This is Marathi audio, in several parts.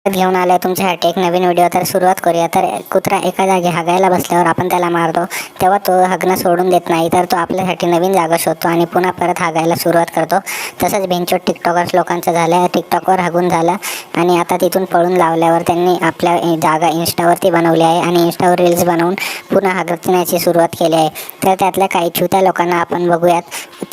घेऊन आलाय तुमच्यासाठी एक नवीन व्हिडिओ. तर सुरुवात करूया. तर कुत्रा एका जागी हागायला बसल्यावर आपण त्याला मारतो, तेव्हा तो हगणं सोडून देत नाही, तर तो आपल्यासाठी नवीन जागा शोधतो आणि पुन्हा परत हागायला सुरुवात करतो. तसंच बेंचोट टिकटॉकर्स लोकांचं झालं, टिकटॉकवर हागून झालं आणि आता तिथून पळून लावल्यावर त्यांनी आपल्या जागा इन्स्टावरती बनवली आहे आणि इन्स्टावर रील्स बनवून पुन्हा हागण्याची सुरुवात केली आहे. तर त्यातल्या काही छुत्या लोकांना आपण बघूयात.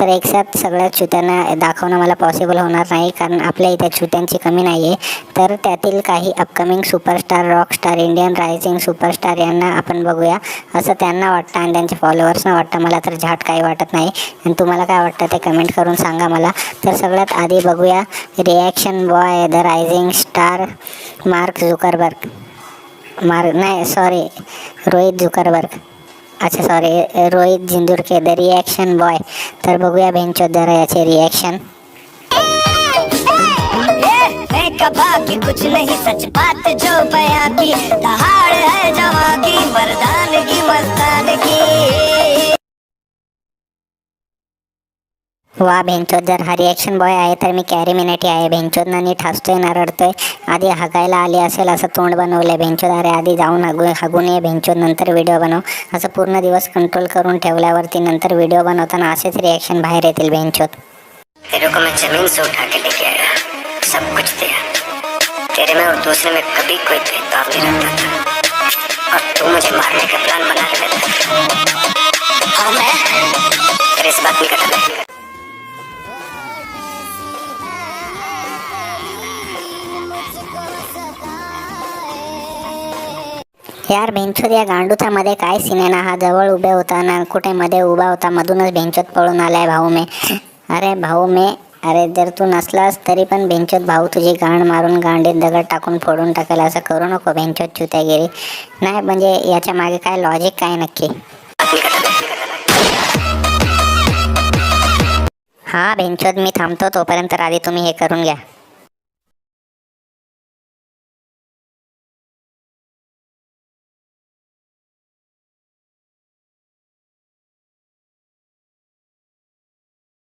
तर एकसाथ सगळ्या छुत्यांना दाखवणं मला पॉसिबल होणार नाही, कारण आपल्या इथे छुत्यांची कमी नाही आहे. तर त्यातील काही upcoming superstar, Rockstar, Indian rising superstar यांना आपण बघूया, असं त्यांना वाटतं आणि त्यांच्या फॉलोअर्सना वाटतं. मला तर झाट काही वाटत नाही आणि तुम्हाला काय वाटतं ते कमेंट करून सांगा मला. तर सगळ्यात आधी बघूया reaction boy the rising star Mark Zuckerberg. Rohit Zuckerberg. अच्छा sorry, Rohit Jindurke the reaction boy. तर बघूया जरा याचे रिॲक्शन. बाकी कुछ नहीं, सच बात जो बयां की, दहाड़ है जवां की, मर्दानगी मस्तानगी. वा भेंचोद, जर हा रिॲक्शन बॉय आहे तर मी कॅरी मिनिटी आहे. भेंचोदना नीट हसतोय ना रडतोय. आधी हागायला आली असेल असं तोंड बनवलंय भेंचोद. अरे आधी जाऊन हागून ये भेंचोद, नंतर व्हिडिओ बनव. असं पूर्ण दिवस कंट्रोल करून ठेवल्यावरती नंतर व्हिडिओ बनवताना असेच रिॲक्शन बाहेर येतील भेंचोद. तेरे को मैं जमीन से उठा के लेके आया, सब कुछ दिया. तेरे में और दूसरे में कभी कोई भेदभाव नहीं रहता था, और तू मुझे मारने का प्लान बना के देता था. और मैं तेरे से बात नहीं करता. यार बेंचोद, या गांडूचा मध्ये काय सिनेमा. हा जवळ उभे होता ना कुठे मध्ये उभा होता, मधूनच बेंचोद पळून आलाय. भाऊ मे, अरे भाऊ मे, अरे जर तू नसलास तरी पण बेंचोद भाऊ तुझी गांड मारून गांडीत दगड टाकून फोडून टाकेल. असं करू नको बेंचोद चुत्यागिरी. नाही म्हणजे याच्या मागे काय लॉजिक काय नक्की. हा बेंचोद, मी थांबतो तोपर्यंत आधी तुम्ही हे करून घ्या.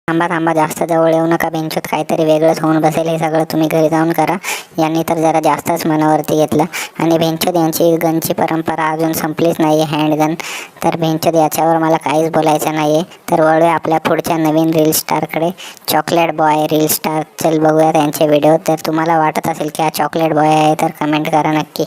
थांबा थांबा, जास्त जवळ येऊ नका बेंचोद, काहीतरी वेगळंच होऊन बसेल. हे सगळं तुम्ही घरी जाऊन करा. यांनी तर जरा जास्तच मनावरती घेतलं. आणि बेंचोद यांची गनची परंपरा अजून संपलीच नाही आहे, हँडगन. तर बेंचोद याच्यावर मला काहीच बोलायचं नाही आहे. तर वळूया आपल्या पुढच्या नवीन रील स्टारकडे, चॉकलेट बॉय रील स्टार. चल बघूया त्यांचे व्हिडिओ. तर तुम्हाला वाटत असेल की हा चॉकलेट बॉय आहे तर कमेंट करा नक्की.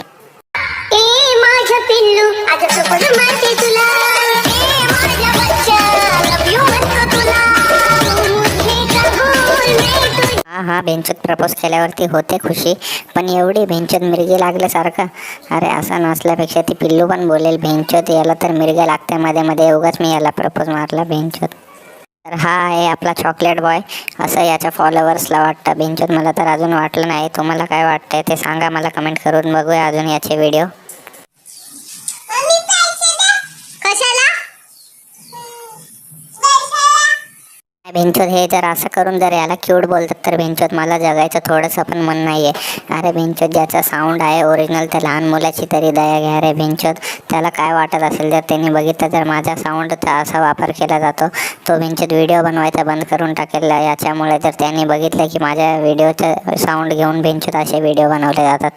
हा बेंचोद प्रपोज केल्यावरती होते खुशी, पण एवढी बेंचोद मिरगी लागल्यासारखं. अरे असं नसल्यापेक्षा ती पिल्लू पण बोलेल बेंचोद याला तर मिरग्या लागत्या मध्ये मध्ये, उगाच मी याला प्रपोज मारला बेंचोद. तर हा आहे आपला चॉकलेट बॉय, असं याच्या फॉलोअर्सला वाटतं. बेंचोद मला तर अजून वाटलं नाही. तुम्हाला काय वाटतंय ते सांगा मला कमेंट करून. बघूया अजून याचे व्हिडिओ. बेंचोद हे जर असं करून जर याला क्यूट बोलतात तर बेंचोद मला जगायचं थोडंसं पण मन नाही आहे. अरे बेंचोद, ज्याचा साऊंड आहे ओरिजिनल त्या लहान मुलाची तरी दया घ्या रे बेंचोद. त्याला काय वाटत असेल जर त्यांनी बघितलं तर माझ्या साऊंडचा असा वापर केला जातो, तो बेंचोद व्हिडिओ बनवायचा बंद करून टाकेल. याच्यामुळे जर त्यांनी बघितलं की माझ्या व्हिडिओचं साऊंड घेऊन बेंचोद असे व्हिडिओ बनवले जातात.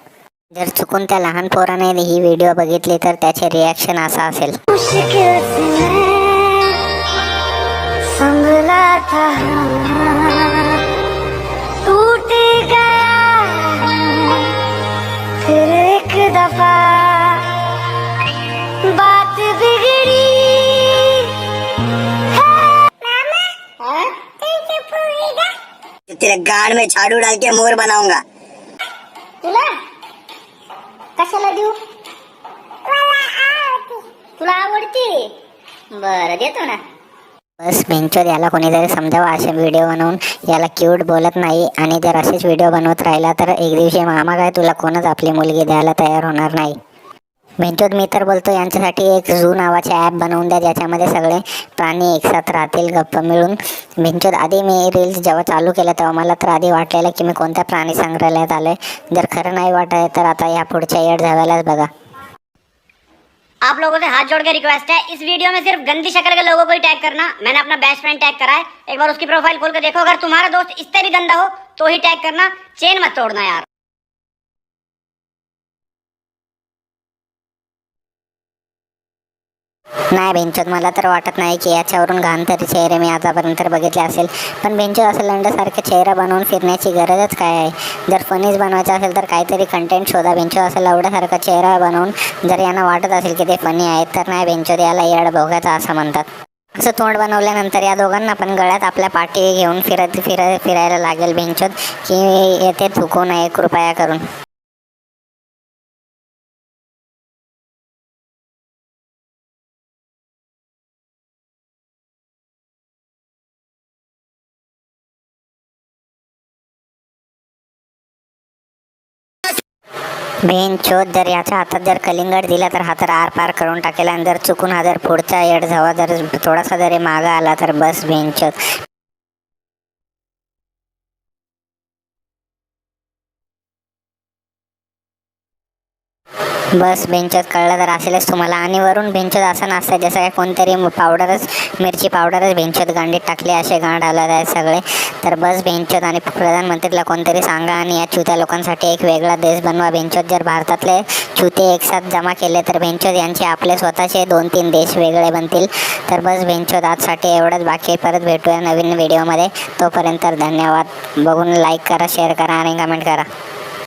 जर चुकून त्या लहान पोराने ही व्हिडिओ बघितली तर त्याचे रिॲक्शन असं असेल. संभला था टूट गया फिर एक दफा, बात बिगड़ी. तेरे गाड़ में झाड़ू डाल के मोर बनाऊंगा. तुला कशाला देऊ? तुला आवडती? बरं देतो ना. बस बेंचोद, याला कोणीतरी समजावं. असे व्हिडिओ बनवून याला क्यूट बोलत नाही, आणि जर असेच व्हिडिओ बनवत राहिला तर एक दिवशी मामा काय तुला कोणच आपली मुलगी द्यायला तयार होणार नाही. बेंचोद, मी तर बोलतो यांच्यासाठी एक झू नावाचे ॲप बनवून द्या, ज्याच्यामध्ये सगळे प्राणी एकसाथ राहतील गप्प मिळून. बेंचोद, आधी मी रील्स जेव्हा चालू केलं तेव्हा मला तर आधी वाटलेलं की मी कोणत्या प्राणी संग्रहालयात आलोय. जर खरं नाही वाटत तर आता या पुढच्या येड झाव्यालाच बघा. आप लोगों से हाथ जोड़ के रिक्वेस्ट है, इस वीडियो में सिर्फ गंदी शक्ल के लोगों को ही टैग करना. मैंने अपना बेस्ट फ्रेंड टैग करा है, एक बार उसकी प्रोफाइल खोल कर देखो. अगर तुम्हारा दोस्त इससे भी गंदा हो तो ही टैग करना. चेन मत तोड़ना यार. नाही बेंचोद, मला तर वाटत नाही की याच्यावरून घाण तरी चेहरे मी आतापर्यंत बघितले असेल. पण बेंचोद असं लंडसारखे चेहरा बनवून फिरण्याची गरजच काय आहे? जर फनीज बनवायचं असेल तर काहीतरी कंटेंट शोधा. बेंचोद असं लवड्यासारखा चेहरा बनवून जर यांना वाटत असेल की ते फनी आहेत तर नाही बेंचोद, याला येड भोगायचा असं म्हणतात. असं तोंड बनवल्यानंतर या दोघांना पण गळ्यात आपल्या पाठी घेऊन फिरायला लागेल बेंचोद, की येथे चुकू नये कृपया करून. बेंचोद, जर याच्या हातात जर कलिंगड दिला तर हा तर आर पार करून टाकेल. आणि जर चुकून हा जर पुढचा येड झवा जर थोडासा जरी मागा आला तर बस बेंचोद. बस बेंचोद, कळलं तर असेलच तुम्हाला. आणि वरून बेंचोद असं नसतं जसं काय कोणतरी मिरची पावडरच बेंचोद गांडीत टाकली असे गांड आला आहे सगळे. तर बस बेंचोद, आणि प्रधानमंत्रीला कोणतरी सांगा आणि या चुत्या लोकांसाठी एक वेगळा देश बनवा बेंचोद. जर भारतातले चुते एकसाथ जमा केले तर बेंचोद यांचे आपले स्वतःचे 2-3 देश वेगळे बनतील. तर बस बेंचोद, आजसाठी एवढंच. बाकी परत भेटूया नवीन व्हिडिओमध्ये. तोपर्यंत धन्यवाद. बघून लाईक करा, शेअर करा आणि कमेंट करा.